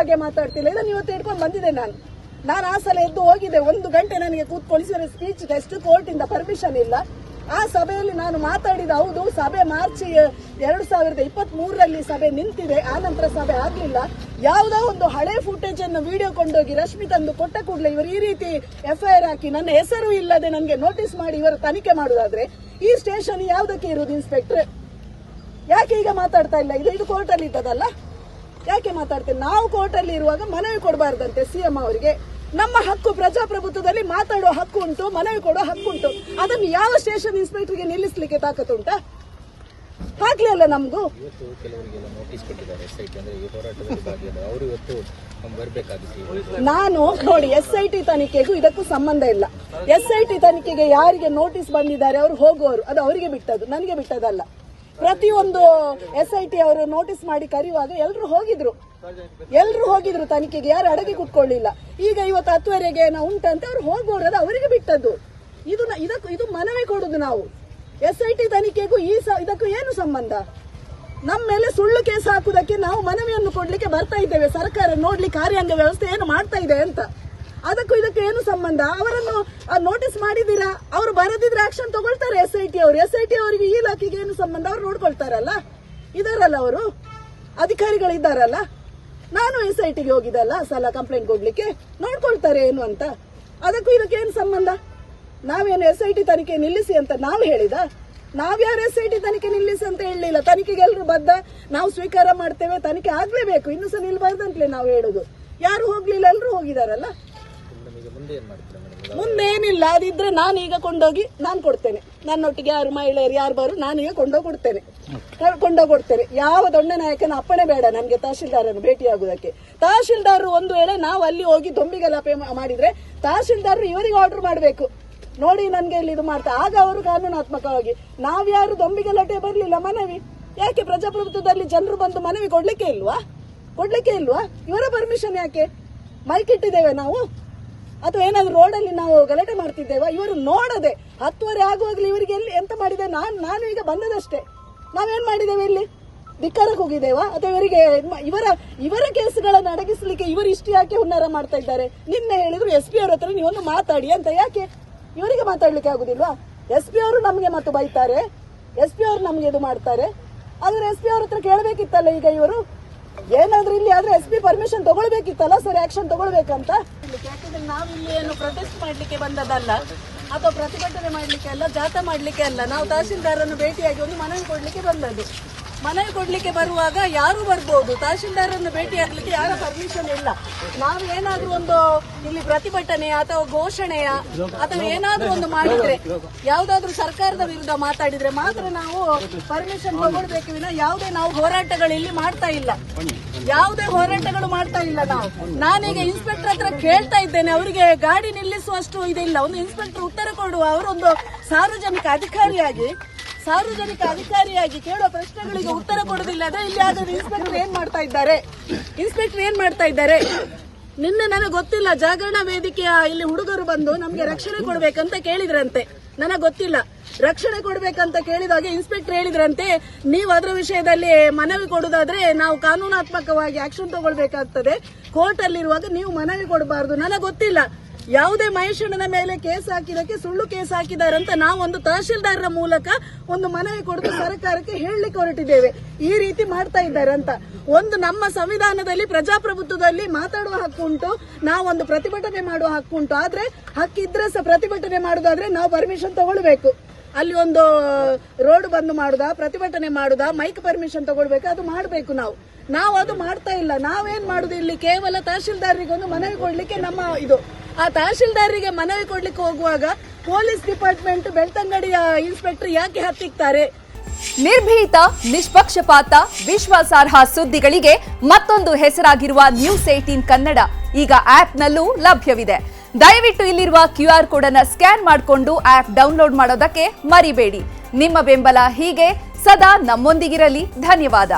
ಬಗ್ಗೆ ಮಾತಾಡ್ತಿಲ್ಲ. ಇದನ್ನು ಇವತ್ತು ಇಟ್ಕೊಂಡು ಬಂದಿದ್ದೆ ನಾನು ಆ ಸಲ ಎದ್ದು ಹೋಗಿದ್ದೆ. 1 ಗಂಟೆ ನನಗೆ ಕೂತ್ಕೊಳಿಸಿದ್ರೆ ಸ್ಪೀಚ್ ಟೆಸ್ಟ್ ಕೋರ್ಟ್ ಇಂದ ಪರ್ಮಿಷನ್ ಇಲ್ಲ. ಆ ಸಭೆಯಲ್ಲಿ ನಾನು ಮಾತಾಡಿದ ಹೌದು, ಸಭೆ ಮಾರ್ಚ್ 2023ರಲ್ಲಿ ಸಭೆ ನಿಂತಿದೆ. ಆ ನಂತರ ಸಭೆ ಆಗ್ಲಿಲ್ಲ. ಯಾವುದೋ ಒಂದು ಹಳೆ ಫುಟೇಜ್ ಅನ್ನು ವಿಡಿಯೋ ಕೊಂಡೋಗಿ ರಶ್ಮಿ ತಂದು ಕೊಟ್ಟ ಕೂಡಲೇ ಇವರು ಈ ರೀತಿ FIR ಹಾಕಿ ನನ್ನ ಹೆಸರು ಇಲ್ಲದೆ ನನಗೆ ನೋಟಿಸ್ ಮಾಡಿ ಇವರು ತನಿಖೆ ಮಾಡುದಾದ್ರೆ ಈ ಸ್ಟೇಷನ್ ಯಾವುದಕ್ಕೆ ಇರುವುದು? ಇನ್ಸ್ಪೆಕ್ಟರ್ ಯಾಕೆ ಈಗ ಮಾತಾಡ್ತಾ ಇಲ್ಲ? ಇದು ಕೋರ್ಟ್ ಅಲ್ಲಿ ಇದ್ದದಲ್ಲ, ಯಾಕೆ ಮಾತಾಡ್ತೇವೆ? ನಾವು ಕೋರ್ಟ್ ಅಲ್ಲಿ ಇರುವಾಗ ಮನವಿ ಕೊಡಬಾರ್ದಂತೆ CM ಅವರಿಗೆ. ನಮ್ಮ ಹಕ್ಕು, ಪ್ರಜಾಪ್ರಭುತ್ವದಲ್ಲಿ ಮಾತಾಡುವ ಹಕ್ಕು ಉಂಟು, ಮನವಿ ಕೊಡುವ ಹಕ್ಕು ಉಂಟು. ಅದನ್ನು ಯಾವ ಸ್ಟೇಷನ್ ಇನ್ಸ್ಪೆಕ್ಟರ್ಗೆ ನಿಲ್ಲಿಸಲಿಕ್ಕೆ ತಾಕತ್ತುಂಟಾ? ಹಾಕ್ಲಿ ಅಲ್ಲ ನಮ್ದು. ನಾನು ನೋಡಿ, SIT ತನಿಖೆಗೂ ಇದಕ್ಕೂ ಸಂಬಂಧ ಇಲ್ಲ. SIT ತನಿಖೆಗೆ ಯಾರಿಗೆ ನೋಟಿಸ್ ಬಂದಿದ್ದಾರೆ ಅವರು ಹೋಗುವವರು, ಅದು ಅವರಿಗೆ ಬಿಟ್ಟದ್ದು, ನನಗೆ ಬಿಟ್ಟದಲ್ಲ. ಪ್ರತಿಯೊಂದು SIT ಅವರು ನೋಟಿಸ್ ಮಾಡಿ ಕರೆಯುವಾಗ ಎಲ್ಲರೂ ಹೋಗಿದ್ರು ತನಿಖೆಗೆ, ಯಾರು ಅಡಗಿ ಕುತ್ಕೊಳ್ಳಿಲ್ಲ. ಈಗ ಇವತ್ತು 10ವರೆಗೆ ನಾವು ಉಂಟಂತೆ ಅವ್ರು ಹೋಗುವವರು, ಅದು ಅವರಿಗೆ ಬಿಟ್ಟದ್ದು. ಇದು ಮನವಿ ಕೊಡುದು ನಾವು. SIT ತನಿಖೆಗೂ ಇದಕ್ಕೂ ಏನು ಸಂಬಂಧ? ನಮ್ಮ ಮೇಲೆ ಸುಳ್ಳು ಕೇಸ್ ಹಾಕುವುದಕ್ಕೆ ನಾವು ಮನವಿಯನ್ನು ಕೊಡ್ಲಿಕ್ಕೆ ಬರ್ತಾ ಇದ್ದೇವೆ. ಸರ್ಕಾರ ನೋಡ್ಲಿ ಕಾರ್ಯಾಂಗ ವ್ಯವಸ್ಥೆ ಏನು ಮಾಡ್ತಾ ಇದೆ ಅಂತ. ಅದಕ್ಕೂ ಇದಕ್ಕೆ ಏನು ಸಂಬಂಧ? ಅವರನ್ನು ನೋಟಿಸ್ ಮಾಡಿದೀರಾ, ಅವರು ಬರದಿದ್ರೆ ಆಕ್ಷನ್ ತಗೊಳ್ತಾರೆ SIT ಅವರು. SIT ಅವರಿಗೆ ಈ ಇಲಾಖೆಗೆ ಏನು ಸಂಬಂಧ? ಅವ್ರು ನೋಡ್ಕೊಳ್ತಾರಲ್ಲ, ಇದಾರಲ್ಲ ಅವರು ಅಧಿಕಾರಿಗಳು ಇದ್ದಾರಲ್ಲ. ನಾನು SITಗೆ ಹೋಗಿದ್ದಲ್ಲ ಸಲ ಕಂಪ್ಲೇಂಟ್ ಕೊಡ್ಲಿಕ್ಕೆ, ನೋಡ್ಕೊಳ್ತಾರೆ ಏನು ಅಂತ. ಅದಕ್ಕೂ ಇದಕ್ಕೆ ಏನು ಸಂಬಂಧ? ನಾವೇನು SIT ತನಿಖೆ ನಿಲ್ಲಿಸಿ ಅಂತ ನಾವು ಹೇಳಿದ? ನಾವ್ಯಾರು SIT ತನಿಖೆ ನಿಲ್ಲಿಸಿ ಅಂತ ಹೇಳಲಿಲ್ಲ. ತನಿಖೆಗೆ ಎಲ್ಲರೂ ಬದ್ಧ, ನಾವು ಸ್ವೀಕಾರ ಮಾಡ್ತೇವೆ, ತನಿಖೆ ಆಗ್ಲೇಬೇಕು, ಇನ್ನೂ ಸಹ ನಿಲ್ಬಾರ್ದಂತಲೇ ನಾವು ಹೇಳುದು. ಯಾರು ಹೋಗ್ಲಿಲ್ಲ, ಎಲ್ಲರೂ ಹೋಗಿದಾರಲ್ಲ. ಮುಂದೇನಿಲ್ಲ, ಅದಿದ್ರೆ ನಾನೀಗ ಕೊಂಡೋಗಿ ನಾನು ಕೊಡ್ತೇನೆ. ನನ್ನೊಟ್ಟಿಗೆ ಯಾರು ಮಹಿಳೆಯರು ಯಾರು ಬರು, ನಾನೀಗ ಕೊಂಡೋಗ್ಕೊಡ್ತೇನೆ. ಯಾವ ದೊಡ್ಡ ನಾಯಕನ ಅಪ್ಪಣೆ ಬೇಡ ನಮ್ಗೆ ತಹಶೀಲ್ದಾರನ್ನು ಭೇಟಿಯಾಗುವುದಕ್ಕೆ. ತಹಶೀಲ್ದಾರರು ಒಂದು ವೇಳೆ ನಾವು ಅಲ್ಲಿ ಹೋಗಿ ದೊಂಬಿ ಗಲಾಟೆ ಮಾಡಿದ್ರೆ ತಹಶೀಲ್ದಾರರು ಇವರಿಗೆ ಆರ್ಡರ್ ಮಾಡಬೇಕು, ನೋಡಿ ನನ್ಗೆ ಇಲ್ಲಿ ಇದು ಮಾಡ್ತಾ, ಆಗ ಅವರು ಕಾನೂನಾತ್ಮಕವಾಗಿ. ನಾವ್ಯಾರು ದೊಂಬಿ ಗಲಾಟೆ ಬರ್ಲಿಲ್ಲ. ಮನವಿ ಯಾಕೆ? ಪ್ರಜಾಪ್ರಭುತ್ವದಲ್ಲಿ ಜನರು ಬಂದು ಮನವಿ ಕೊಡ್ಲಿಕ್ಕೆ ಇಲ್ವಾ? ಇವರ ಪರ್ಮಿಷನ್ ಯಾಕೆ? ಮೈಕ್ ಇಟ್ಟಿದ್ದೇವೆ ನಾವು, ಅಥವಾ ಏನಾದ್ರು ರೋಡಲ್ಲಿ ನಾವು ಗಲಾಟೆ ಮಾಡ್ತಿದ್ದೇವಾ? ಇವರು ನೋಡದೆ 10ವರೆ ಆಗುವಾಗಲೇ ಇವರಿಗೆ ಎಲ್ಲಿ ಎಂತ ಮಾಡಿದೆ? ನಾನು ಈಗ ಬಂದದಷ್ಟೇ. ನಾವೇನ್ ಮಾಡಿದ್ದೇವೆ? ಇಲ್ಲಿ ಧಿಕ್ಕಾರಕ್ಕೆ ಹೋಗಿದ್ದೇವಾ? ಅಥವಾ ಇವರ ಕೇಸುಗಳನ್ನು ಅಡಗಿಸ್ಲಿಕ್ಕೆ ಇವರು ಇಷ್ಟು ಯಾಕೆ ಹುನ್ನಾರ ಮಾಡ್ತಾ ಇದ್ದಾರೆ? ನಿನ್ನೆ ಹೇಳಿದ್ರು SP ಅವ್ರ ಹತ್ರ ನೀವೊಂದು ಮಾತಾಡಿ ಅಂತ. ಯಾಕೆ ಇವರಿಗೆ ಮಾತಾಡ್ಲಿಕ್ಕೆ ಆಗುದಿಲ್ವಾ? SP ಅವರು ನಮ್ಗೆ ಮತ್ತೆ ಬೈತಾರೆ, SP ಅವರು ನಮ್ಗೆ ಇದು ಮಾಡ್ತಾರೆ. ಆದ್ರೆ SP ಅವ್ರ ಹತ್ರ ಕೇಳಬೇಕಿತ್ತಲ್ಲ. ಈಗ ಇವರು ಏನಾದ್ರೂ ಇಲ್ಲಿ ಆದ್ರೆ SP ಪರ್ಮಿಷನ್ ತಗೊಳ್ಬೇಕಿತ್ತಲ್ಲ, ಸರಿ ಆಕ್ಷನ್ ತಗೊಳ್ಬೇಕಂತ. ಯಾಕಂದ್ರೆ ನಾವಿಲ್ಲಿ ಏನು ಪ್ರೊಟೆಸ್ಟ್ ಮಾಡ್ಲಿಕ್ಕೆ ಬಂದದಲ್ಲ, ಅಥವಾ ಪ್ರತಿಭಟನೆ ಮಾಡ್ಲಿಕ್ಕೆ ಅಲ್ಲ, ಜಾಥಾ ಮಾಡ್ಲಿಕ್ಕೆ ಅಲ್ಲ. ನಾವು ತಹಶೀಲ್ದಾರನ್ನು ಭೇಟಿಯಾಗಿ ಒಂದು ಮನವಿ ಕೊಡ್ಲಿಕ್ಕೆ ಬಂದದ್ದು. ಮನವಿ ಕೊಡ್ಲಿಕ್ಕೆ ಬರುವಾಗ ಯಾರು ಬರ್ಬೋದು, ತಹಶೀಲ್ದಾರನ್ನು ಭೇಟಿಯಾಗ್ಲಿಕ್ಕೆ ಯಾರ ಪರ್ಮಿಷನ್ ಇಲ್ಲ. ನಾವು ಏನಾದ್ರೂ ಒಂದು ಇಲ್ಲಿ ಪ್ರತಿಭಟನೆಯ ಅಥವಾ ಘೋಷಣೆಯ ಅಥವಾ ಏನಾದ್ರೂ ಒಂದು ಮಾಡಿದ್ರೆ, ಯಾವ್ದಾದ್ರು ಸರ್ಕಾರದ ವಿರುದ್ಧ ಮಾತಾಡಿದ್ರೆ ಮಾತ್ರ ನಾವು ಪರ್ಮಿಷನ್ ತಗೊಳ್ಬೇಕು ವಿನ ಯಾವುದೇ ನಾವು ಹೋರಾಟಗಳು ಇಲ್ಲಿ ಮಾಡ್ತಾ ಇಲ್ಲ. ಯಾವುದೇ ಹೋರಾಟಗಳು ಮಾಡ್ತಾ ಇಲ್ಲ ನಾವು. ನಾನೀಗ ಇನ್ಸ್ಪೆಕ್ಟರ್ ಹತ್ರ ಕೇಳ್ತಾ ಇದ್ದೇನೆ, ಅವರಿಗೆ ಗಾಡಿ ನಿಲ್ಲಿಸುವಷ್ಟು ಇದಿಲ್ಲ. ಒಂದು ಇನ್ಸ್ಪೆಕ್ಟರ್ ಉತ್ತರ ಕೊಡುವ, ಅವರೊಂದು ಸಾರ್ವಜನಿಕ ಅಧಿಕಾರಿಯಾಗಿ ಕೇಳುವ ಪ್ರಶ್ನೆಗಳಿಗೆ ಉತ್ತರ ಕೊಡುವುದಿಲ್ಲ. ಅದೇ ಇಲ್ಲಿ ಆದ್ರೆ ಇನ್ಸ್ಪೆಕ್ಟರ್ ಏನ್ ಮಾಡ್ತಾ ಇದ್ದಾರೆ? ನಿನ್ನೆ ನನಗೆ ಗೊತ್ತಿಲ್ಲ, ಜಾಗರಣ ವೇದಿಕೆಯ ಇಲ್ಲಿ ಹುಡುಗರು ಬಂದು ನಮ್ಗೆ ರಕ್ಷಣೆ ಕೊಡ್ಬೇಕಂತ ಕೇಳಿದ್ರಂತೆ. ನನಗೆ ಗೊತ್ತಿಲ್ಲ. ರಕ್ಷಣೆ ಕೊಡ್ಬೇಕಂತ ಕೇಳಿದಾಗ ಇನ್ಸ್ಪೆಕ್ಟರ್ ಹೇಳಿದ್ರಂತೆ, ನೀವು ಅದರ ವಿಷಯದಲ್ಲಿ ಮನವಿ ಕೊಡುದಾದ್ರೆ ನಾವು ಕಾನೂನಾತ್ಮಕವಾಗಿ ಆಕ್ಷನ್ ತಗೊಳ್ಬೇಕಾಗ್ತದೆ, ಕೋರ್ಟ್ ಅಲ್ಲಿರುವಾಗ ನೀವು ಮನವಿ ಕೊಡಬಾರದು. ನನಗೆ ಗೊತ್ತಿಲ್ಲ. ಯಾವುದೇ ಮಹೇಶಣ್ಣನ ಮೇಲೆ ಕೇಸ್ ಹಾಕಿದಕ್ಕೆ ಸುಳ್ಳು ಕೇಸ್ ಹಾಕಿದ್ದಾರೆ ಅಂತ ನಾವು ಒಂದು ತಹಶೀಲ್ದಾರರ ಮೂಲಕ ಒಂದು ಮನವಿ ಕೊಟ್ಟು ಸರ್ಕಾರಕ್ಕೆ ಹೇಳಲಿಕ್ಕೆ ಹೊರಟಿದ್ದೇವೆ. ಈ ರೀತಿ ಮಾಡ್ತಾ ಇದ್ದಾರೆ ಅಂತ. ಒಂದು ನಮ್ಮ ಸಂವಿಧಾನದಲ್ಲಿ ಪ್ರಜಾಪ್ರಭುತ್ವದಲ್ಲಿ ಮಾತಾಡುವ ಹಕ್ಕು ಉಂಟು, ನಾವೊಂದು ಪ್ರತಿಭಟನೆ ಮಾಡುವ ಹಕ್ಕು ಉಂಟು. ಆದ್ರೆ ಹಕ್ಕಿದ್ರೆ ಸಹ ಪ್ರತಿಭಟನೆ ಮಾಡುದಾದ್ರೆ ನಾವು ಪರ್ಮಿಷನ್ ತಗೊಳ್ಬೇಕು. ಅಲ್ಲಿ ಒಂದು ರೋಡ್ ಬಂದ್ ಮಾಡುದಾ, ಪ್ರತಿಭಟನೆ ಮಾಡುದಾ, ಮೈಕ್ ಪರ್ಮಿಷನ್ ತಗೊಳ್ಬೇಕು, ಅದು ಮಾಡಬೇಕು. ನಾವು ಅದು ಮಾಡ್ತಾ ಇಲ್ಲ. ನಾವೇನ್ ಮಾಡುದು? ಇಲ್ಲಿ ಕೇವಲ ತಹಶೀಲ್ದಾರರಿಗೆ ಒಂದು ಮನವಿ ಕೊಡ್ಲಿಕ್ಕೆ ನಮ್ಮ ಇದು. ಆ ತಹಶೀಲ್ದಾರರಿಗೆ ಮನವಿ ಕೊಡ್ಲಿಕ್ಕೆ ಹೋಗುವಾಗ ಪೊಲೀಸ್ ಡಿಪಾರ್ಟ್ಮೆಂಟ್ ಬೆಳ್ತಂಗಡಿಯ ಇನ್ಸ್ಪೆಕ್ಟರ್ ಯಾಕೆ ಹತ್ತಿಕ್ತಾರೆ? ನಿರ್ಭೀತ, ನಿಷ್ಪಕ್ಷಪಾತ, ವಿಶ್ವಾಸಾರ್ಹ ಸುದ್ದಿಗಳಿಗೆ ಮತ್ತೊಂದು ಹೆಸರಾಗಿರುವ News18 ಕನ್ನಡ ಈಗ ಆಪ್ನಲ್ಲೂ ಲಭ್ಯವಿದೆ. ದಯವಿಟ್ಟು ಇಲ್ಲಿರುವ QR ಕೋಡ್ ಅನ್ನು ಸ್ಕ್ಯಾನ್ ಮಾಡಿಕೊಂಡು ಆಪ್ ಡೌನ್ಲೋಡ್ ಮಾಡೋದಕ್ಕೆ ಮರಿಬೇಡಿ. ನಿಮ್ಮ ಬೆಂಬಲ ಹೀಗೆ ಸದಾ ನಮ್ಮೊಂದಿಗಿರಲಿ. ಧನ್ಯವಾದ.